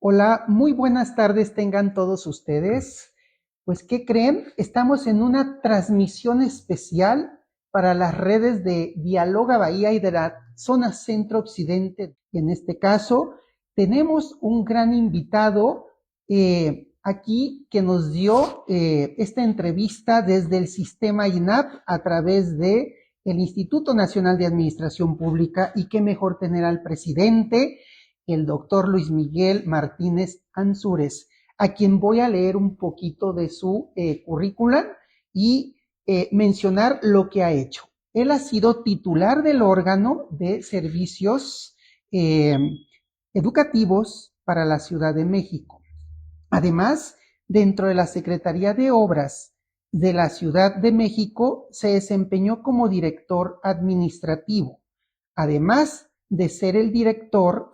Hola, muy buenas tardes tengan todos ustedes. Pues, ¿qué creen? Estamos en una transmisión especial para las redes de Dialoga Bahía y de la zona centro-occidente. Y en este caso, tenemos un gran invitado aquí que nos dio esta entrevista desde el sistema INAP a través de el Instituto Nacional de Administración Pública, y qué mejor tener al presidente, el doctor Luis Miguel Martínez Ansúrez, a quien voy a leer un poquito de su currículum y mencionar lo que ha hecho. Él ha sido titular del órgano de servicios educativos para la Ciudad de México. Además, dentro de la Secretaría de Obras de la Ciudad de México, se desempeñó como director administrativo. Además de ser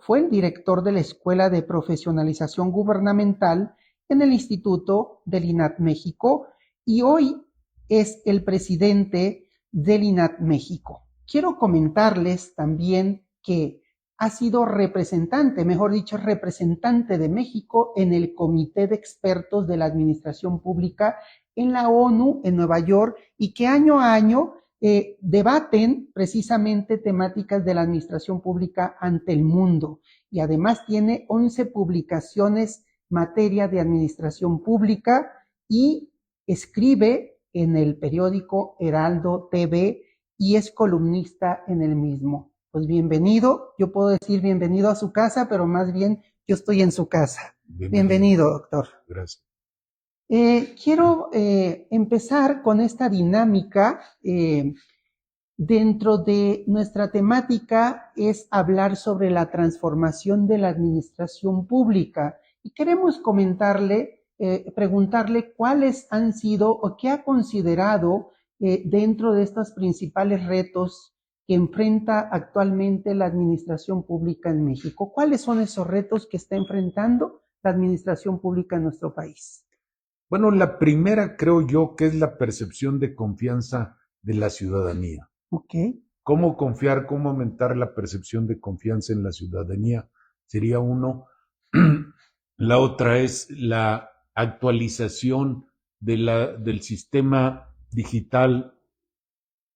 fue el director de la Escuela de Profesionalización Gubernamental en el Instituto del INAT México, y hoy es el presidente del INAT México. Quiero comentarles también que ha sido representante de México en el Comité de Expertos de la Administración Pública en la ONU en Nueva York, y que año a año debaten precisamente temáticas de la administración pública ante el mundo. Y además tiene 11 publicaciones materia de administración pública y escribe en el periódico Heraldo TV y es columnista en el mismo. Pues bienvenido, yo puedo decir bienvenido a su casa, pero más bien yo estoy en su casa. Bienvenido, doctor. Gracias. Quiero empezar con esta dinámica. Dentro de nuestra temática es hablar sobre la transformación de la administración pública, y queremos preguntarle cuáles han sido o qué ha considerado dentro de estos principales retos que enfrenta actualmente la administración pública en México. ¿Cuáles son esos retos que está enfrentando la administración pública en nuestro país? Bueno, la primera creo yo que es la percepción de confianza de la ciudadanía. Okay. ¿Cómo confiar, cómo aumentar la percepción de confianza en la ciudadanía? Sería uno. La otra es la actualización del sistema digital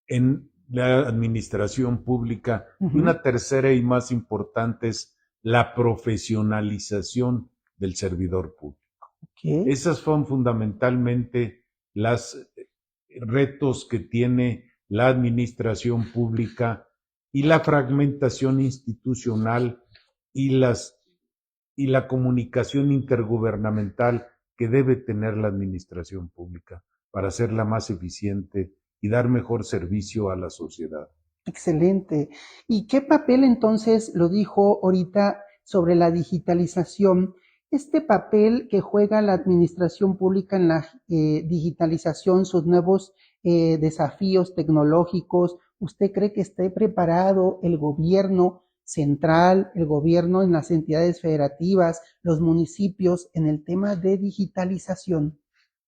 en la administración pública. Y una tercera y más importante es la profesionalización del servidor público. Okay. Esas son fundamentalmente los retos que tiene la administración pública, y la fragmentación institucional y la comunicación intergubernamental que debe tener la administración pública para hacerla más eficiente y dar mejor servicio a la sociedad. Excelente. ¿Y qué papel entonces, lo dijo ahorita sobre la digitalización, este papel que juega la administración pública en la digitalización, sus nuevos desafíos tecnológicos? ¿Usted cree que esté preparado el gobierno central, el gobierno en las entidades federativas, los municipios en el tema de digitalización?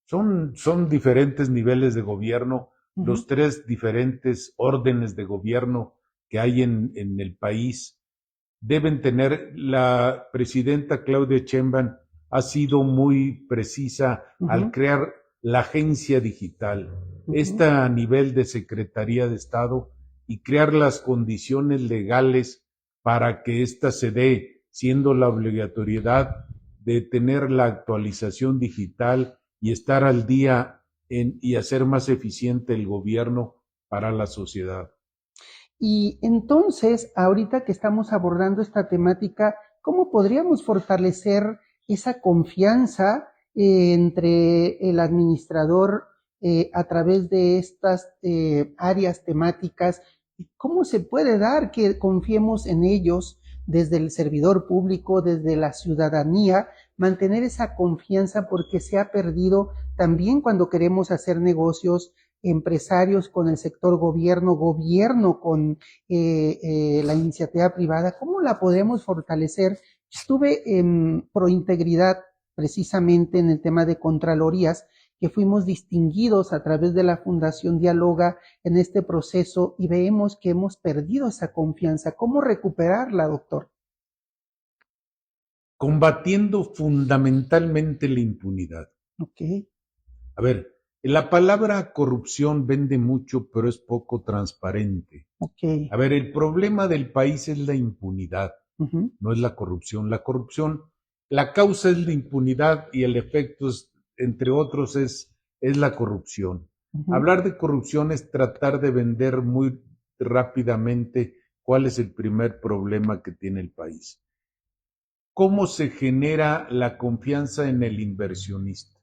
Son diferentes niveles de gobierno, los tres diferentes órdenes de gobierno que hay en el país deben tener. La presidenta Claudia Sheinbaum ha sido muy precisa al crear la agencia digital, esta a nivel de Secretaría de Estado, y crear las condiciones legales para que ésta se dé, siendo la obligatoriedad de tener la actualización digital y estar al día y hacer más eficiente el gobierno para la sociedad. Y entonces, ahorita que estamos abordando esta temática, ¿cómo podríamos fortalecer esa confianza entre el administrador a través de estas áreas temáticas? ¿Cómo se puede dar que confiemos en ellos desde el servidor público, desde la ciudadanía, mantener esa confianza, porque se ha perdido también cuando queremos hacer negocios, empresarios con el sector gobierno con la iniciativa privada? ¿Cómo la podemos fortalecer? Estuve en Prointegridad precisamente en el tema de Contralorías, que fuimos distinguidos a través de la Fundación Dialoga en este proceso, y vemos que hemos perdido esa confianza. ¿Cómo recuperarla, doctor? combatiendo fundamentalmente la impunidad. Ok, A ver, la palabra corrupción vende mucho, pero es poco transparente. ok. A ver, el problema del país es la impunidad, Ujú, no es la corrupción. La corrupción, la causa es la impunidad y el efecto, entre otros, es la corrupción. ujú. Hablar de corrupción es tratar de vender muy rápidamente cuál es el primer problema que tiene el país. ¿Cómo se genera la confianza en el inversionista?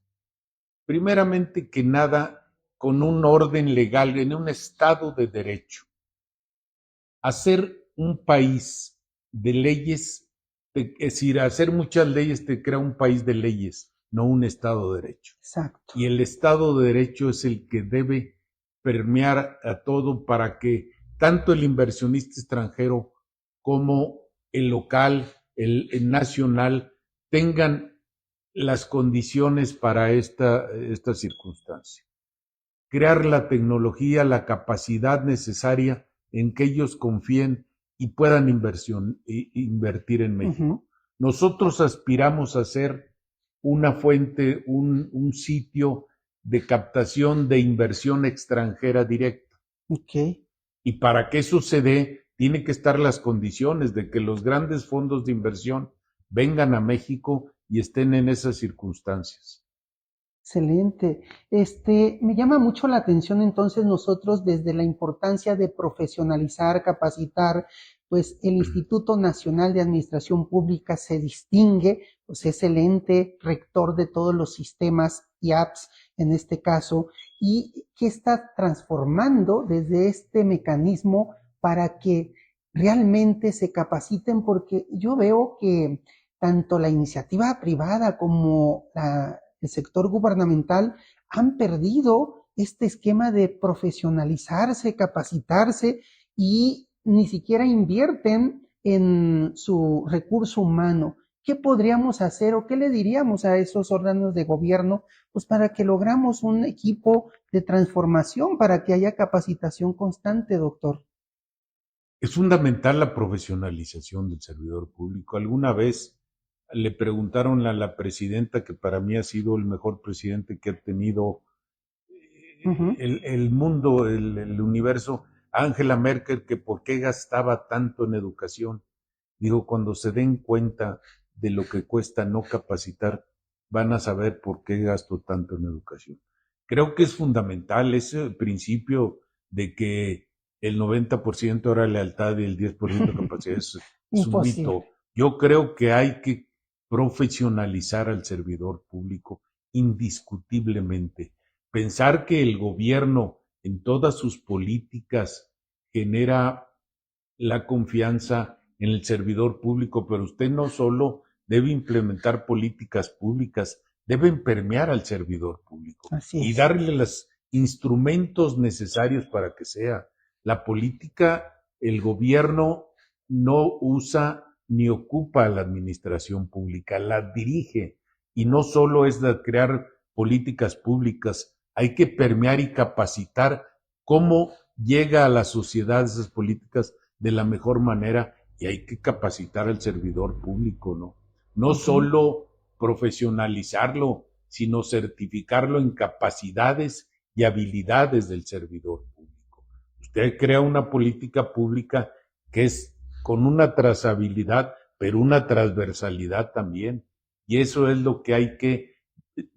Primeramente que nada, con un orden legal, en un estado de derecho. Hacer un país de leyes, es decir, hacer muchas leyes te crea un país de leyes, no un estado de derecho. Exacto. Y el estado de derecho es el que debe permear a todo para que tanto el inversionista extranjero como el local, el nacional, tengan las condiciones para esta circunstancia. Crear la tecnología, la capacidad necesaria en que ellos confíen y puedan invertir en México. Ujú, Nosotros aspiramos a ser una fuente, un sitio de captación de inversión extranjera directa. ok. Y para que eso se dé, tiene que estar las condiciones de que los grandes fondos de inversión vengan a México y estén en esas circunstancias. Excelente. Me llama mucho la atención entonces nosotros desde la importancia de profesionalizar, capacitar, pues el Instituto Nacional de Administración Pública se distingue, pues es el ente rector de todos los sistemas y apps en este caso, y que está transformando desde este mecanismo para que realmente se capaciten, porque yo veo que tanto la iniciativa privada como el sector gubernamental han perdido este esquema de profesionalizarse, capacitarse y ni siquiera invierten en su recurso humano. ¿Qué podríamos hacer o qué le diríamos a esos órganos de gobierno pues para que logramos un equipo de transformación, para que haya capacitación constante, doctor? Es fundamental la profesionalización del servidor público. Alguna vez le preguntaron a la presidenta, que para mí ha sido el mejor presidente que ha tenido Ujú. el mundo, el universo, Angela Merkel, que por qué gastaba tanto en educación. Digo, cuando se den cuenta de lo que cuesta no capacitar, van a saber por qué gasto tanto en educación. Creo que es fundamental ese principio de que el 90% era lealtad y el 10% capacidad es un Imposible. mito. Yo creo que hay que profesionalizar al servidor público indiscutiblemente. Pensar que el gobierno en todas sus políticas genera la confianza en el servidor público, pero usted no solo debe implementar políticas públicas, deben permear al servidor público Así y es. darle los instrumentos necesarios para que sea. La política, el gobierno no usa ni ocupa la administración pública, la dirige y no solo es de crear políticas públicas, hay que permear y capacitar cómo llega a la sociedad esas políticas de la mejor manera y hay que capacitar al servidor público, ¿no? No Ujú. solo profesionalizarlo, sino certificarlo en capacidades y habilidades del servidor público. Usted crea una política pública que es con una trazabilidad, pero una transversalidad también. Y eso es lo que hay que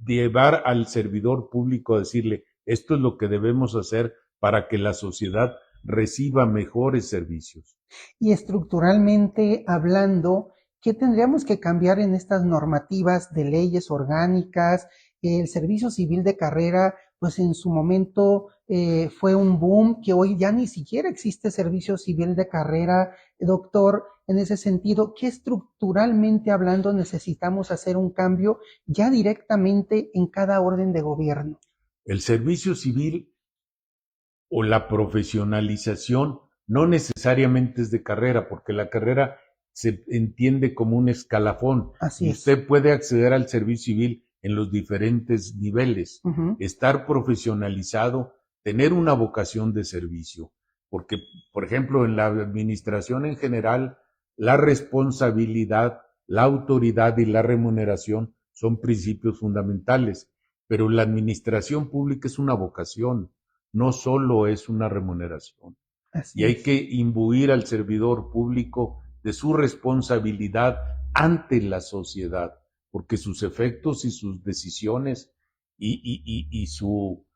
llevar al servidor público a decirle, esto es lo que debemos hacer para que la sociedad reciba mejores servicios. Y estructuralmente hablando, ¿qué tendríamos que cambiar en estas normativas de leyes orgánicas? El servicio civil de carrera, pues en su momento fue un boom, que hoy ya ni siquiera existe servicio civil de carrera. Doctor, en ese sentido, ¿qué estructuralmente hablando necesitamos hacer un cambio ya directamente en cada orden de gobierno? El servicio civil o la profesionalización no necesariamente es de carrera, porque la carrera se entiende como un escalafón Así y es. usted puede acceder al servicio civil en los diferentes niveles, Ujú. estar profesionalizado, tener una vocación de servicio, porque, por ejemplo, en la administración en general, la responsabilidad la autoridad y la remuneración son principios fundamentales, pero la administración pública es una vocación, no solo es una remuneración. Así Y hay es. que imbuir al servidor público de su responsabilidad ante la sociedad, porque sus efectos y sus decisiones y su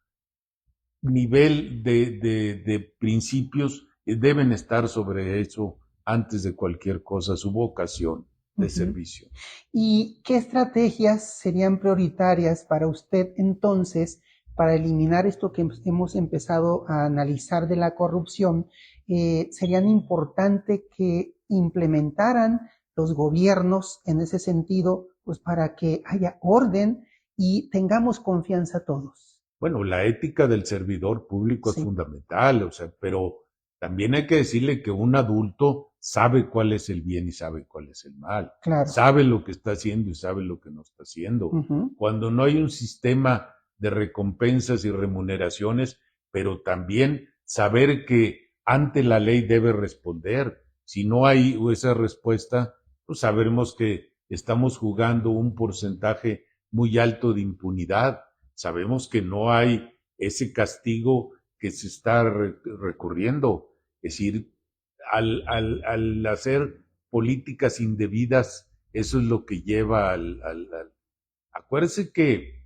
nivel de principios deben estar sobre eso antes de cualquier cosa, su vocación de servicio. ¿Y qué estrategias serían prioritarias para usted entonces para eliminar esto que hemos empezado a analizar de la corrupción? ¿Serían importantes que implementaran los gobiernos en ese sentido, pues para que haya orden y tengamos confianza todos? Bueno, la ética del servidor público es Sí, fundamental, o sea, pero también hay que decirle que un adulto sabe cuál es el bien y sabe cuál es el mal, claro. sabe lo que está haciendo y sabe lo que no está haciendo. Cuando no hay un sistema de recompensas y remuneraciones, pero también saber que ante la ley debe responder. Si no hay esa respuesta, pues sabremos que estamos jugando un porcentaje muy alto de impunidad. Sabemos que no hay ese castigo que se está recurriendo. Es decir, al hacer políticas indebidas, eso es lo que lleva Acuérdese que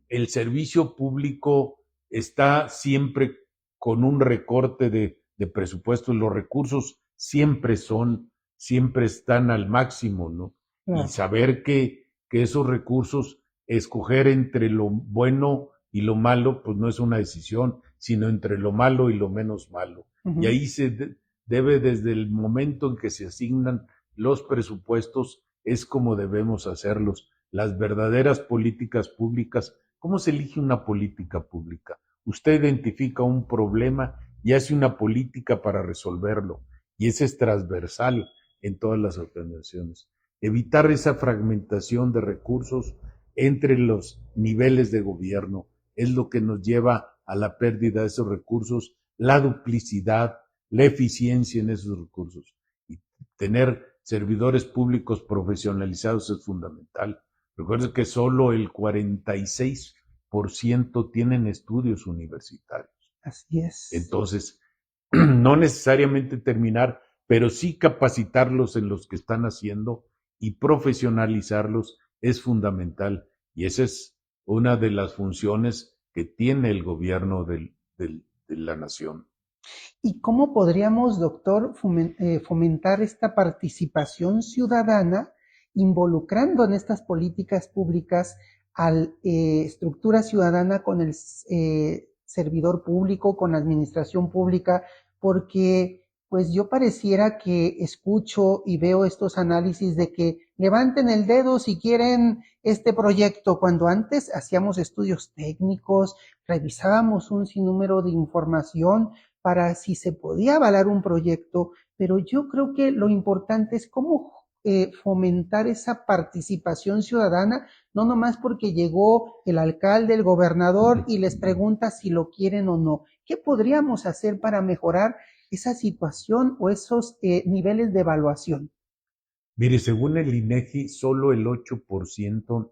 el servicio público está siempre con un recorte de presupuesto. Los recursos siempre están al máximo, ¿no? Claro. Y saber que esos recursos, escoger entre lo bueno y lo malo, pues no es una decisión, sino entre lo malo y lo menos malo. Y ahí se debe, desde el momento en que se asignan los presupuestos, es como debemos hacerlos. Las verdaderas políticas públicas. ¿Cómo se elige una política pública? Usted identifica un problema y hace una política para resolverlo. Y ese es transversal en todas las organizaciones. Evitar esa fragmentación de recursos entre los niveles de gobierno es lo que nos lleva a la pérdida de esos recursos, la duplicidad, la eficiencia en esos recursos. Y tener servidores públicos profesionalizados es fundamental. Recuerden que solo el 46% tienen estudios universitarios. Así es. Entonces, no necesariamente terminar, pero sí capacitarlos en los que están haciendo y profesionalizarlos es fundamental. Y esa es una de las funciones que tiene el gobierno de la nación. ¿Y cómo podríamos, doctor, fomentar esta participación ciudadana involucrando en estas políticas públicas a la estructura ciudadana con el servidor público, con la administración pública? Porque pues yo pareciera que escucho y veo estos análisis de que levanten el dedo si quieren este proyecto, cuando antes hacíamos estudios técnicos, revisábamos un sinnúmero de información para si se podía avalar un proyecto, pero yo creo que lo importante es cómo fomentar esa participación ciudadana, no nomás porque llegó el alcalde, el gobernador y les pregunta si lo quieren o no. ¿Qué podríamos hacer para mejorar esa situación o esos niveles de evaluación? Mire, según el INEGI, solo el 8%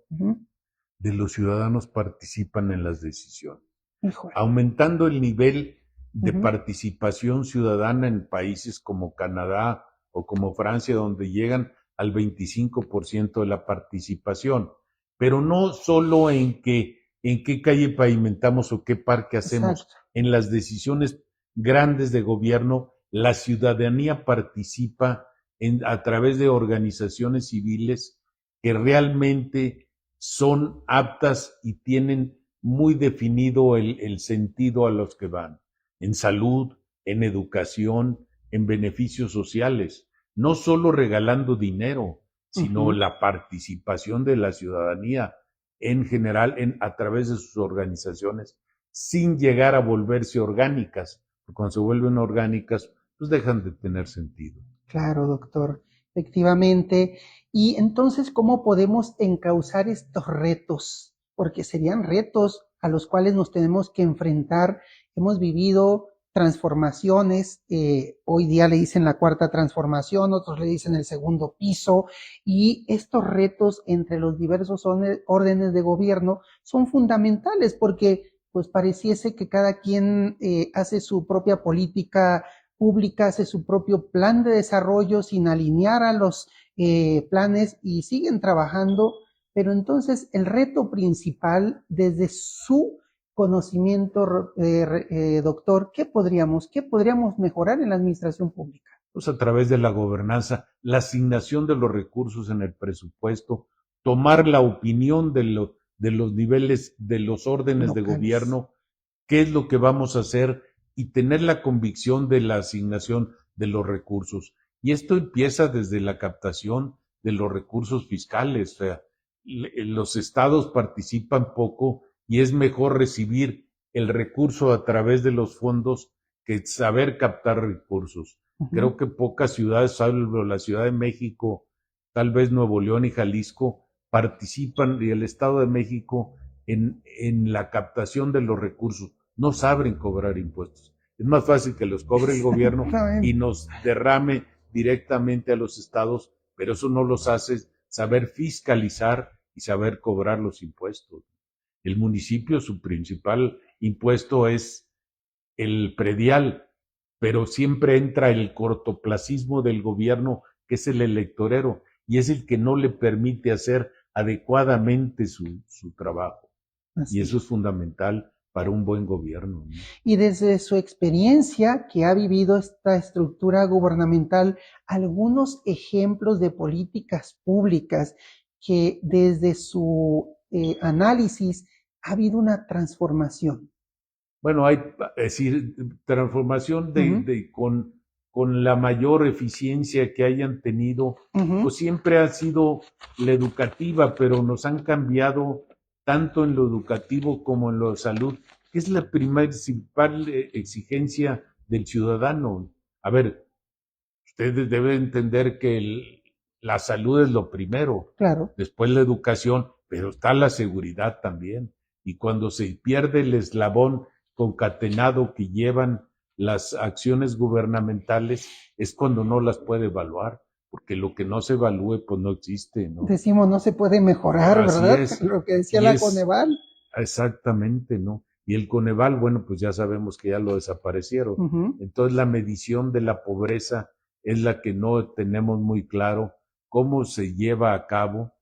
de los ciudadanos participan en las decisiones. Híjole. Aumentando el nivel de participación ciudadana en países como Canadá o como Francia, donde llegan al 25% de la participación. Pero no solo en qué calle pavimentamos o qué parque hacemos. Exacto. En las decisiones grandes de gobierno, la ciudadanía participa a través de organizaciones civiles que realmente son aptas y tienen muy definido el sentido a los que van, en salud, en educación, en beneficios sociales, no solo regalando dinero, sino la participación de la ciudadanía en general a través de sus organizaciones, sin llegar a volverse orgánicas, porque cuando se vuelven orgánicas, pues dejan de tener sentido. Claro, doctor, efectivamente. Y entonces, ¿cómo podemos encauzar estos retos? Porque serían retos a los cuales nos tenemos que enfrentar. Hemos vivido transformaciones, hoy día le dicen la cuarta transformación, otros le dicen el segundo piso, y estos retos entre los diversos órdenes de gobierno son fundamentales porque pues pareciese que cada quien hace su propia política pública, hace su propio plan de desarrollo sin alinear a los planes y siguen trabajando, pero entonces el reto principal desde su conocimiento, doctor, ¿qué podríamos mejorar en la administración pública? Pues a través de la gobernanza, la asignación de los recursos en el presupuesto, tomar la opinión de los niveles, de los órdenes de gobierno, qué es lo que vamos a hacer y tener la convicción de la asignación de los recursos. Y esto empieza desde la captación de los recursos fiscales. O sea, los estados participan poco y es mejor recibir el recurso a través de los fondos que saber captar recursos. Creo que pocas ciudades, salvo la Ciudad de México, tal vez Nuevo León y Jalisco, participan, y el Estado de México, en la captación de los recursos. No saben cobrar impuestos. Es más fácil que los cobre el gobierno y nos derrame directamente a los estados, pero eso no los hace saber fiscalizar y saber cobrar los impuestos. El municipio, su principal impuesto es el predial, pero siempre entra el cortoplacismo del gobierno, que es el electorero, y es el que no le permite hacer adecuadamente su trabajo. Y eso es fundamental para un buen gobierno, ¿no? Y desde su experiencia que ha vivido esta estructura gubernamental, algunos ejemplos de políticas públicas que desde su análisis ha habido una transformación. Bueno, hay, es decir, transformación con la mayor eficiencia que hayan tenido, pues siempre ha sido la educativa, pero nos han cambiado tanto en lo educativo como en lo de salud, que es la principal exigencia del ciudadano. A ver, ustedes deben entender que la salud es lo primero, claro, después la educación, pero está la seguridad también. Y cuando se pierde el eslabón concatenado que llevan las acciones gubernamentales, es cuando no las puede evaluar, porque lo que no se evalúe, pues no existe, ¿no? Decimos, no se puede mejorar, Así ¿verdad? es. Lo que decía la Coneval. Exactamente, ¿no? Y el Coneval, bueno, pues ya sabemos que ya lo desaparecieron. Entonces la medición de la pobreza es la que no tenemos muy claro cómo se lleva a cabo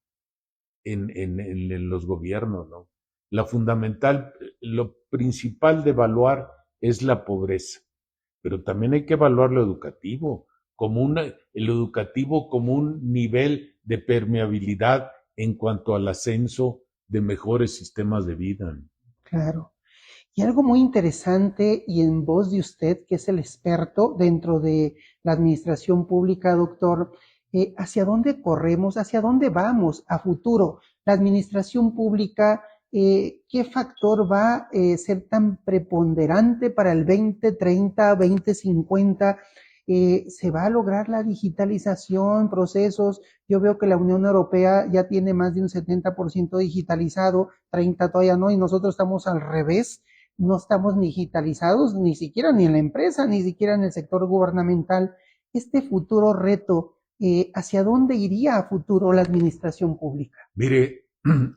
en los gobiernos, ¿no? La fundamental, lo principal de evaluar es la pobreza, pero también hay que evaluar lo educativo, el educativo como un nivel de permeabilidad en cuanto al ascenso de mejores sistemas de vida. Claro. Y algo muy interesante, y en voz de usted, que es el experto dentro de la administración pública, doctor, ¿hacia dónde corremos? ¿Hacia dónde vamos a futuro? La administración pública, ¿qué factor va a ser tan preponderante para el 2030, 2050? ¿Se va a lograr la digitalización, procesos? Yo veo que la Unión Europea ya tiene más de un 70% digitalizado, 30% todavía no, y nosotros estamos al revés. No estamos digitalizados, ni siquiera ni en la empresa, ni siquiera en el sector gubernamental. Este futuro reto, ¿hacia dónde iría a futuro la administración pública? Mire,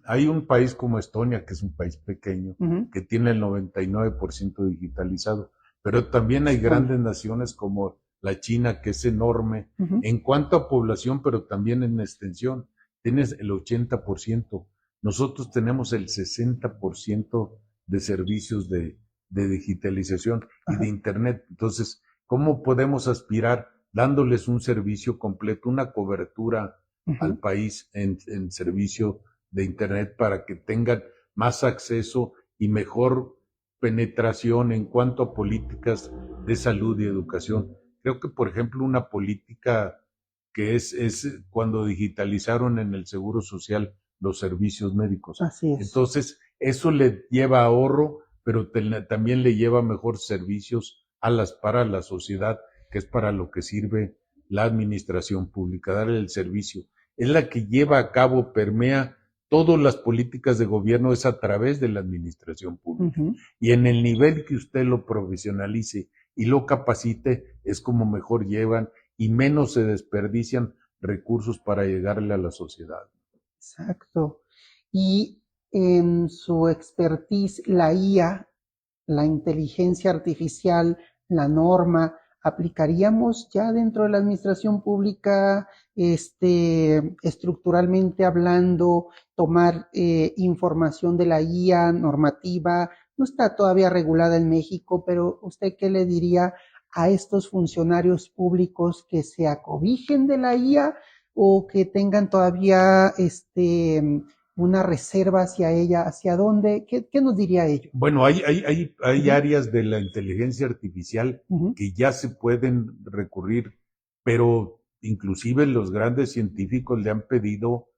hay un país como Estonia, que es un país pequeño, que tiene el 99% digitalizado, pero también hay grandes naciones como la China, que es enorme en cuanto a población, pero también en extensión. Tienes el 80%. Nosotros tenemos el 60% de servicios de digitalización y de Internet. Entonces, ¿cómo podemos aspirar dándoles un servicio completo, una cobertura al país en servicio de Internet para que tengan más acceso y mejor penetración en cuanto a políticas de salud y educación? Creo que, por ejemplo, una política que es cuando digitalizaron en el Seguro Social los servicios médicos. Así es. Entonces, eso le lleva ahorro, pero también le lleva mejor servicios para la sociedad, que es para lo que sirve la administración pública, darle el servicio. Es la que lleva a cabo, permea todas las políticas de gobierno, es a través de la administración pública. Y en el nivel que usted lo profesionalice y lo capacite, es como mejor llevan y menos se desperdician recursos para llegarle a la sociedad. Exacto. Y en su expertise, la IA, la inteligencia artificial, la norma, ¿aplicaríamos ya dentro de la administración pública, estructuralmente hablando, tomar información de la IA normativa? No está todavía regulada en México, pero ¿usted qué le diría a estos funcionarios públicos que se acobijen de la IA o que tengan todavía una reserva hacia ella? ¿Hacia dónde? ¿Qué nos diría ello? Bueno, hay áreas de la inteligencia artificial Uh-huh. que ya se pueden recurrir, pero inclusive los grandes científicos le han pedido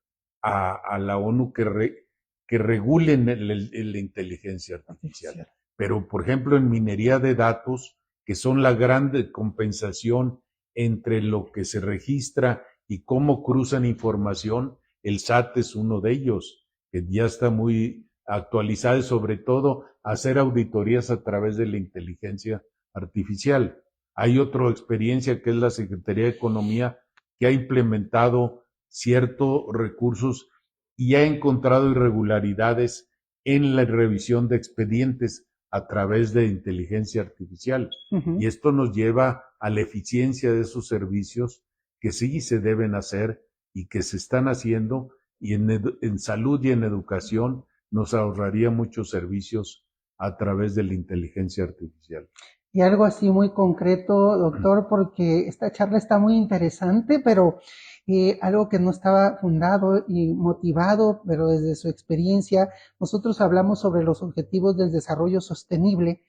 a la ONU que regulen la inteligencia artificial. Pero, por ejemplo, en minería de datos, que son la grande compensación entre lo que se registra y cómo cruzan información, el SAT es uno de ellos, que ya está muy actualizada y sobre todo hacer auditorías a través de la inteligencia artificial. Hay otra experiencia que es la Secretaría de Economía, que ha implementado ciertos recursos y ha encontrado irregularidades en la revisión de expedientes a través de inteligencia artificial. Uh-huh. Y esto nos lleva a la eficiencia de esos servicios que sí se deben hacer y que se están haciendo, y en salud y en educación nos ahorraría muchos servicios a través de la inteligencia artificial. Y algo así muy concreto, doctor, porque esta charla está muy interesante, pero algo que no estaba fundado y motivado, pero desde su experiencia, nosotros hablamos sobre los objetivos del desarrollo sostenible.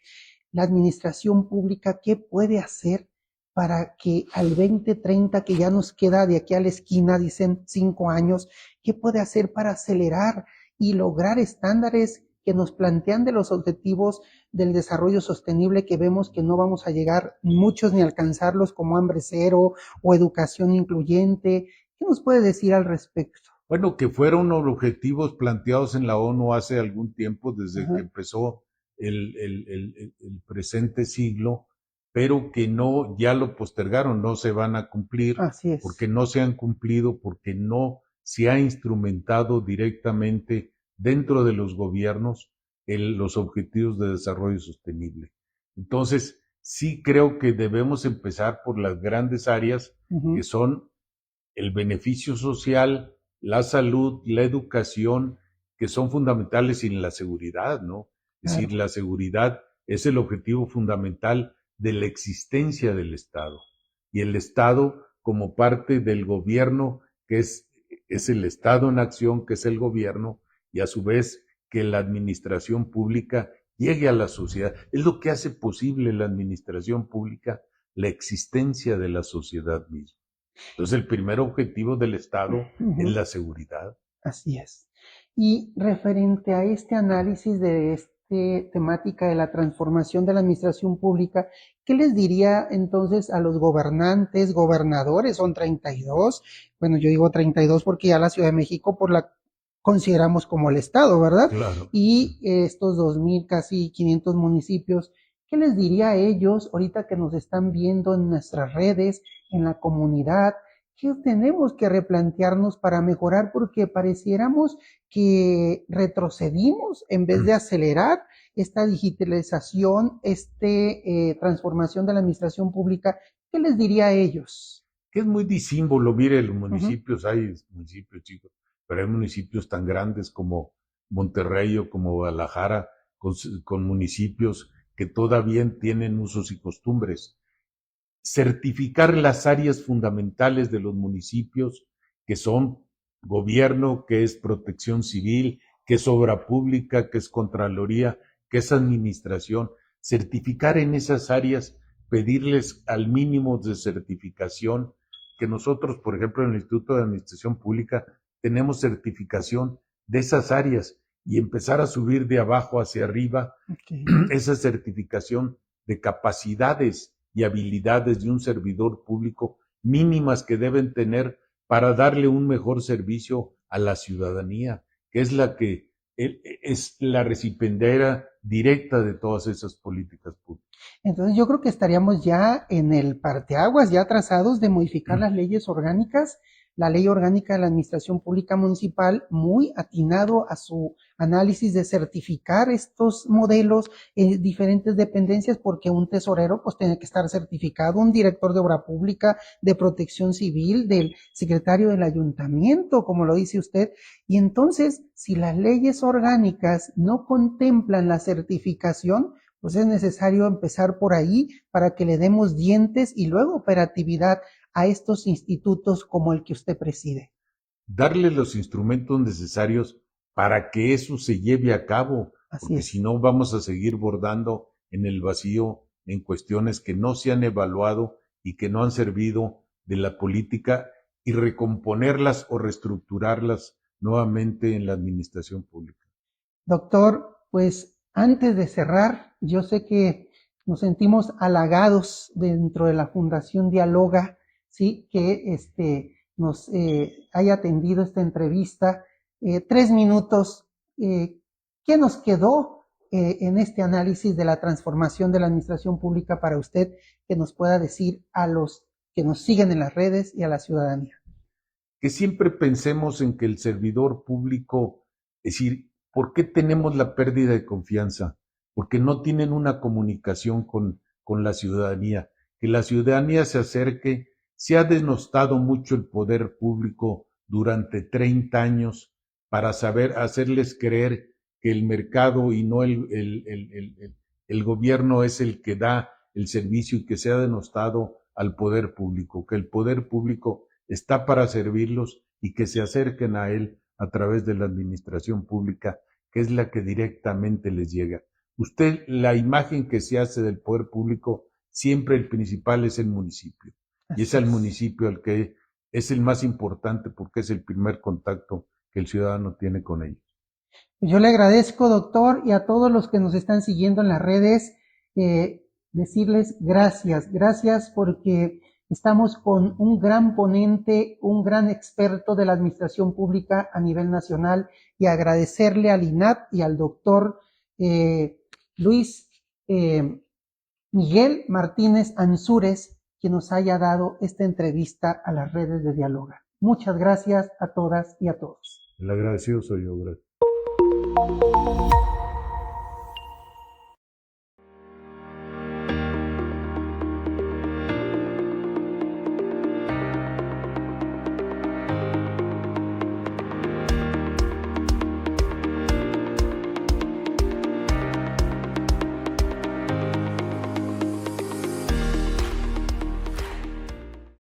La administración pública, ¿qué puede hacer para que al 2030, que ya nos queda de aquí a la esquina, dicen 5 años, qué puede hacer para acelerar y lograr estándares que nos plantean de los objetivos del desarrollo sostenible, que vemos que no vamos a llegar muchos ni a alcanzarlos, como hambre cero o educación incluyente? ¿Qué nos puede decir al respecto? Bueno, que fueron los objetivos planteados en la ONU hace algún tiempo, desde que empezó el presente siglo, pero que no, ya lo postergaron, no se van a cumplir. Así es. Porque no se han cumplido, porque no se ha instrumentado directamente dentro de los gobiernos los objetivos de desarrollo sostenible. Entonces, sí creo que debemos empezar por las grandes áreas, uh-huh, que son el beneficio social, la salud, la educación, que son fundamentales, y la seguridad, ¿no? Es decir, la seguridad es el objetivo fundamental de la existencia del Estado. Y el Estado, como parte del gobierno, que es el Estado en acción, que es el gobierno, y a su vez que la administración pública llegue a la sociedad. Es lo que hace posible la administración pública, la existencia de la sociedad misma. Entonces, el primer objetivo del Estado, uh-huh, es la seguridad. Así es. Y referente a este análisis de esta temática de la transformación de la administración pública, ¿qué les diría entonces a los gobernantes, gobernadores? Son 32, bueno, yo digo 32 porque ya la Ciudad de México consideramos como el Estado, ¿verdad? Claro. Y estos 2,000, casi 500 municipios, ¿qué les diría a ellos ahorita que nos están viendo en nuestras redes, en la comunidad? ¿Qué tenemos que replantearnos para mejorar? Porque pareciéramos que retrocedimos en vez de acelerar esta digitalización, transformación de la administración pública. ¿Qué les diría a ellos? Que es muy disímbolo. Mire, los municipios, uh-huh, hay municipios chicos, pero hay municipios tan grandes como Monterrey o como Guadalajara, con municipios que todavía tienen usos y costumbres. Certificar las áreas fundamentales de los municipios, que son gobierno, que es protección civil, que es obra pública, que es contraloría, que es administración. Certificar en esas áreas, pedirles al mínimo de certificación, que nosotros, por ejemplo, en el Instituto de Administración Pública, tenemos certificación de esas áreas, y empezar a subir de abajo hacia arriba, okay, esa certificación de capacidades y habilidades de un servidor público mínimas que deben tener para darle un mejor servicio a la ciudadanía, que es la que es la recipiendera directa de todas esas políticas públicas. Entonces yo creo que estaríamos ya en el parteaguas, ya trazados de modificar las leyes orgánicas, la ley orgánica de la Administración Pública Municipal, muy atinado a su análisis de certificar estos modelos en diferentes dependencias, porque un tesorero pues tiene que estar certificado, un director de obra pública, de protección civil, del secretario del ayuntamiento, como lo dice usted. Y entonces, si las leyes orgánicas no contemplan la certificación, pues es necesario empezar por ahí para que le demos dientes y luego operatividad a estos institutos como el que usted preside. Darle los instrumentos necesarios para que eso se lleve a cabo, porque si no vamos a seguir bordando en el vacío en cuestiones que no se han evaluado y que no han servido de la política, y recomponerlas o reestructurarlas nuevamente en la administración pública. Doctor, pues antes de cerrar, yo sé que nos sentimos halagados dentro de la Fundación Dialoga, sí, que nos haya atendido esta entrevista. 3 minutos, ¿qué nos quedó en este análisis de la transformación de la administración pública para usted, que nos pueda decir a los que nos siguen en las redes y a la ciudadanía? Que siempre pensemos en que el servidor público, es decir, ¿por qué tenemos la pérdida de confianza? Porque no tienen una comunicación con la ciudadanía. Que la ciudadanía se acerque. Se ha denostado mucho el poder público durante 30 años para hacerles creer que el mercado y no el gobierno es el que da el servicio, y que se ha denostado al poder público, que el poder público está para servirlos y que se acerquen a él a través de la administración pública, que es la que directamente les llega. Usted, la imagen que se hace del poder público, siempre el principal es el municipio. Y es el municipio el que es el más importante, porque es el primer contacto que el ciudadano tiene con ellos. Yo le agradezco, doctor, y a todos los que nos están siguiendo en las redes, decirles gracias porque estamos con un gran ponente, un gran experto de la administración pública a nivel nacional, y agradecerle al INAP y al doctor Luis Miguel Martínez Ansúrez, que nos haya dado esta entrevista a las redes de Dialoga. Muchas gracias a todas y a todos. El agradecido soy yo, gracias.